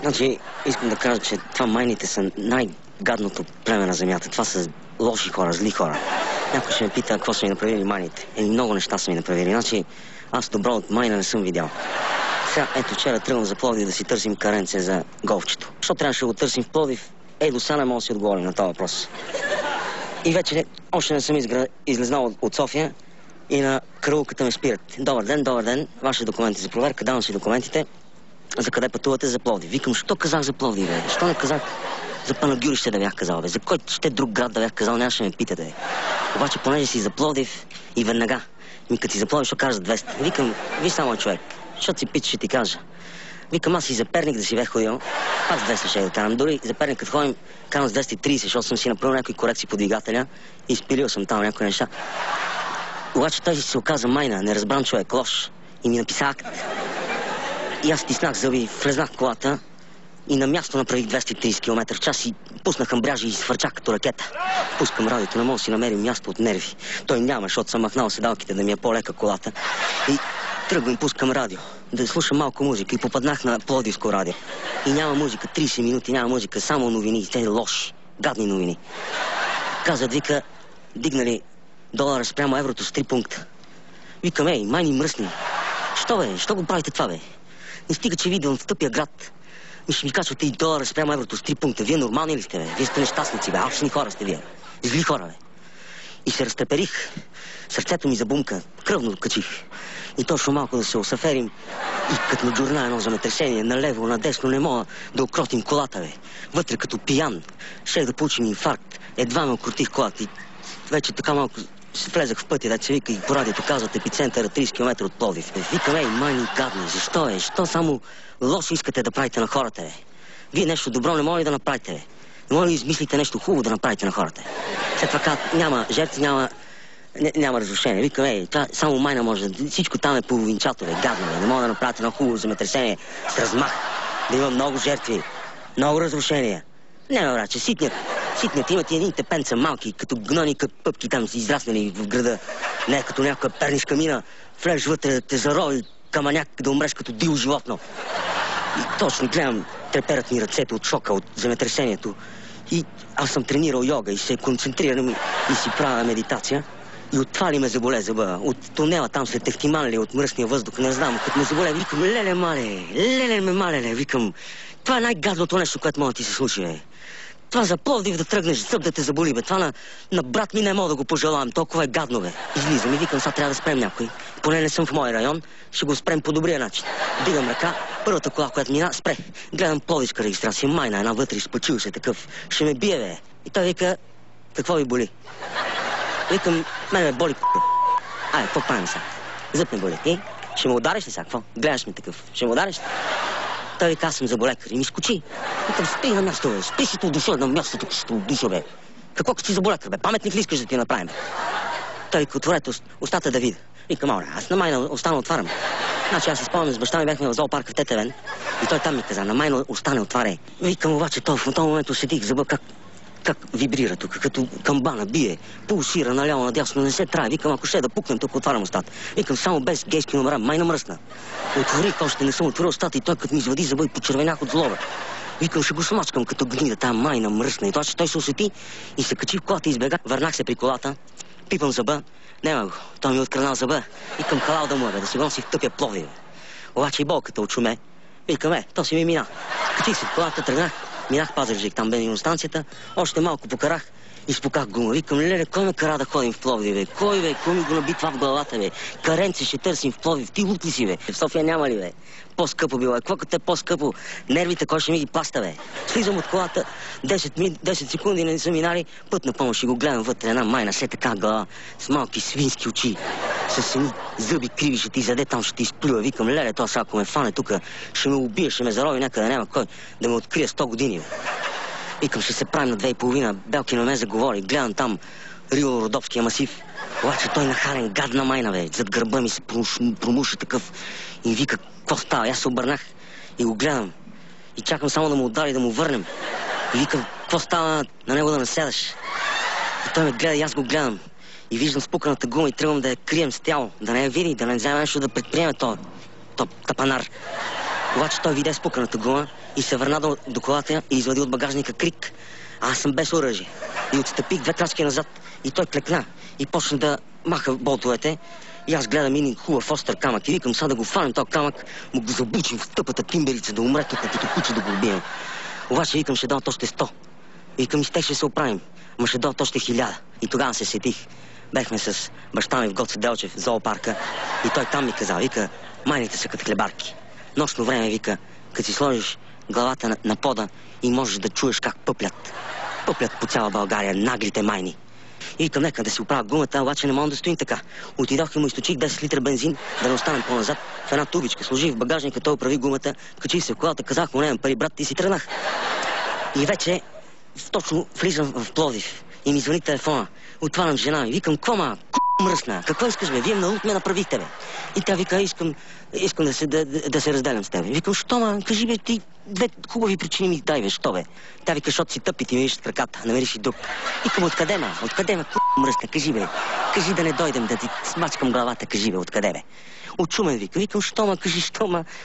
Значи, искам да кажа, че това майните са най-гадното племе на земята. Това са лоши хора, зли хора. Някой ще ме пита какво са ми направили майните. Много неща са ми направили. Значи, аз добро от майна не съм видял. Сега, ето вчера тръгвам за Пловдив да си търсим каренце за голфчето. Защо трябваше да го търсим в Пловдив? До сега не мога да си отговорим на този въпрос. И вече още не съм излезнал от София и на караулката ме спират. Добър ден, ваши документи за проверка, давам си документите. За къде пътувате? За Пловдив. Викам, що казах за Пловдив, бе? Що не казах за Панагюрище да бях казал, бе? За кой ще друг град да бях казал, нямаше ме питате, бе. Обаче, понеже си за Пловдив и веднага, като си за Пловдив, ще кажа за 200. Викам, виж само човек, защото си питаш, ще ти кажа. Викам, аз и за Перник да си бях ходил, пак с 200 ще да карам. Дори за Перник, като ходим, карам с 230, защото съм си направил някои корекции по двигателя и изпилил съм там някои неща. Обаче той се оказа майна, неразбран човек, лош. И ми написа акт. И аз стиснах зъби, влезнах в колата и на място направих 230 км в час и пуснах амбряжи и свърчах като ракета. Пускам радиото, не мога да си намерим място от нерви. Той няма, защото съм махнал седалките да ми е по-лека колата. И тръгвам, пускам радио, да слушам малко музика и попаднах на Пловдивско радио. И няма музика, 30 минути няма музика, само новини, те лоши, гадни новини. Казват, вика, дигнали долара спрямо еврото с 3 пункта. Викам, майни мръсни. Що бе? Що го правите това, бе? Не стига, че видео в тъпия град. Ще ми качвате и долара спрямо еврото с 3 пункта. Вие нормални ли сте, бе? Вие сте нещастници, бе. Алчни хора сте вие. Зли хора, бе. И се разтреперих. Сърцето ми забумка. Кръвно качих. И точно малко да се осаферим. И като ме джурна едно земетресение, налево, надесно, не мога да окротим колата, бе. Вътре като пиян. Щех да получим инфаркт. Едва ме окрутих колата и вече така малко се влезах в пътя, да се вика и по радиото казват епицентъра 30 км от Пловдив. Викам, майни гадни, защо, бе? Защо само лошо искате да правите на хората, бе? Вие нещо добро не може да направите, бе. Не може да измислите нещо хубаво да направите на хората. След това казват, няма жертви, няма разрушение. Викам, това само майна може да... Всичко там е половинчато, бе, гадно, бе. Не може да направите едно хубаво земетресение с размах, да има много жертви, много разрушения. Не, братче, ситният имат и един тепенца малки, като гнони пъпки там си израснали в града. Не като някаква пернишка мина, влезеш вътре, те зарови каманяк да умреш като дил животно. И точно гледам, треперят ми ръцете от шока, от земетресението. И аз съм тренирал йога и се концентрирам и си правя медитация. И от това ли ме заболе зъба? От тунела там след Ехтиман ли, от мръсния въздух, не знам. Като ме заболе, викам, леле мале, викам, това е най-гадното нещо, което може да ти се случи, бе. Това за Пловдив да тръгнеш, зъб да те заболи, бе. Това на брат ми не мога да го пожелавам, толкова е гадно, бе. Излизам и викам, сега трябва да спрем някой. Поне не съм в мой район, ще го спрем по добрия начин. Дигам ръка, първата кола, която мина, спре. Гледам пловдивска регистрация, майна, една вътре, изпачил се такъв. Ще ме бие, бе. И той вика, какво ви боли? Викам, мен ме боли, какво правим сега? Зъб ме боли. И? Ще ме удариш ли сега? Какво? Гледаш ми такъв. Ще ме удариш ли? Той вика, аз съм заболекар и ми скочи. Викам, спи на място, бе. Спи си душа на място, тук ще душа, бе. Какво като си заболекар, бе? Паметник ли искаш да ти направим? Той вика, отворете устата да видя. Викам, ауре, аз на майна уста не отварям. Значи аз си спомням, с баща ми бяхме в зоопарка в Тетевен и той там ми каза, на майна уста не отваряй. Викам, обаче той в този момент усетих зъба как вибрира тук, като камбана бие, пулсира наляво надясно, не се трае. Викам, ако ще да пукнем, тук отварям устата. Викам, само без гейски номера, майна мръсна. Отворих, още не съм отворил устата и той като ми извади зъба и почервенях от злоба. Викам, ще го смачкам като гнида, тая майна мръсна. И той се усети и се качи в колата и избега. Върнах се при колата, пипам зъба, няма го, той ми откърнал зъба. Викам, халал да му е, да си носи в тъпя Пловдив. Обаче и болката очуме. Викам, то си ми мина. Качих се в колата, тръгнах. Минах Пазарджик, там бензиностанцията, още малко покарах и спуках гума. Викам, леле, кой ме кара да ходим в Пловдив, бе? Кой, бе? Кой ми го наби това в главата, бе? Каренци ще търсим в Пловдив. Ти лут ли си, бе? В София няма ли, бе? По-скъпо било. Какво като е по-скъпо? Нервите, кой ще ми ги плаща, бе? Слизам от колата, 10 секунди не са минали, път на помощ и го гледам вътре, една майна, все така глава, с малки свински очи, с едни зъби криви, ще ти заде, там ще ти изплюва. Викам, леле, това сега, ако ме фане тук, ще ме убие, ще ме зарови някъде, няма кой да ме открие 100 години, бе. Викам, ще се правим на 2,5. Белки на ме заговори. Гледам там Рило-Родопския масив. Обаче той нахален гадна майна, бе. Зад гърба ми се промуши такъв. И вика, какво става? Аз се обърнах и го гледам. И чакам само да му удари, да му върнем. И викам, какво става на него да наседаш? И той ме гледа и аз го гледам. И виждам спуканата гума и тръгвам да я крием с тяло. Да не я види, да не вземе нещо да предприеме то тапанар. Обаче той видя спуканата гума и се върна до колата и извади от багажника крик. Аз съм без оръжие. И отстъпих 2 крачки назад. И той клекна и почна да маха болтовете. И аз гледам един хубав остър камък и викам, сега да го фанем този камък, му го забучим в тъпата тимберица, да умре тук като куче да го убием. Обаче викам, ще дадат още 100. Викам, и с тех ще се оправим. Ма ще дадат още 1000. И тогава се сетих. Бехме с баща ми в Гоце Делчев, в зоопарка. И той там ми каза, вика, майните са като хлебарки. Нощно време, вика, като си сложиш главата на пода и можеш да чуеш как пъплят. Пъплят по цяла България наглите майни. И викам, нека да си оправя гумата, обаче не мога да стоим така. Отидох и му източих 10 литра бензин, да не останем по-назад. В една тубичка сложих в багажника, той оправи гумата, качих се в колата, казах му, нямам пари, брат, и си тръгнах. И вече точно влизам в Пловдив и ми звъни телефона. Отварям жена ми, викам, кома, мръсна, какво искаш, бе? Вие на лут ме направихте, бе. И тя вика, искам да се разделям с тебе. Викам, що, ма, кажи, бе, ти 2 хубави причини ми дай, бе, що, бе? Тя вика, защото си тъп и ти ми виждат краката, намериш и друг. Викам, откъде, ма, мръсна, кажи, бе. Кажи да не дойдем, да ти смачкам главата, кажи, бе, откъде, бе. Очумен, вика. Викам, що, ма, кажи,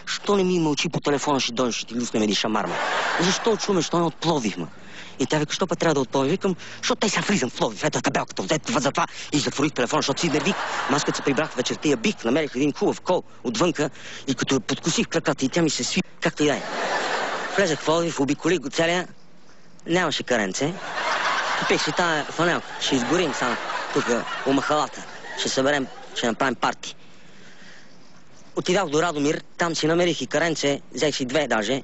що не ми мълчи по телефона, ще дойдеш, ще ти люснем един шамар, ма. Защо очумен, що не от Пловдив, ма? И тя вика, що път трябва да отплови? Викам, защото те сега влизам в Пловдив, ето табелката, затова и затворих телефона, защото си нервих. Аз като се прибрах вечерта я бих, намерих един хубав кол отвънка и като подкусих краката и тя ми се сви, както и да е. Влезах в Пловдив, обиколих го целия, нямаше каренце. Купих си тая фанелка, ще изгорим само тук у махалата, ще съберем, ще направим парти. Отидах до Радомир, там си намерих и каренце, взех си 2 даже,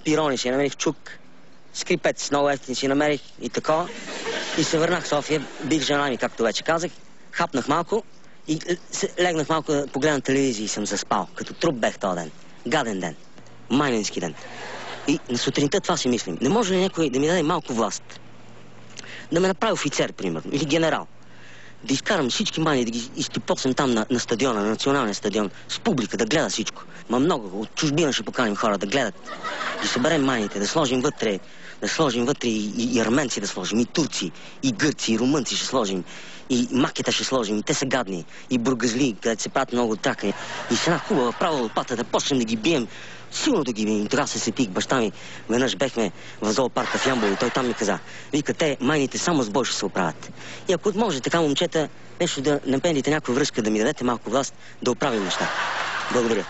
пирони си намерих, чук. Скрипец, много ефтин си намерих и такова. И се върнах в София, бих жена ми, както вече казах. Хапнах малко и легнах малко да погледам телевизия и съм заспал. Като труп бех този ден. Гаден ден. Майнински ден. И на сутринта това си мислим. Не може ли някой да ми даде малко власт? Да ме направи офицер, примерно, или генерал. Да изкарам всички майни, да ги изтипосам там на стадиона, на националния стадион, с публика, да гледа всичко. Ма много, от чужбина ще поканим хора да гледат. Да съберем майните, да сложим вътре и арменци да сложим, и турци, и гърци, и румънци ще сложим, и макета ще сложим, и те са гадни, и бургазли, където се правят много трака. И с една хубава права лопата да почнем да ги бием, силно да ги бием. И тогава се сетих, баща ми, веднъж бехме в зоопарка в Ямбол и той там ми каза, вика, те майните само с бой ще се оправят. И ако може така, момчета, нещо да напендите някаква връзка, да ми дадете малко власт, да оправим неща. Благодаря.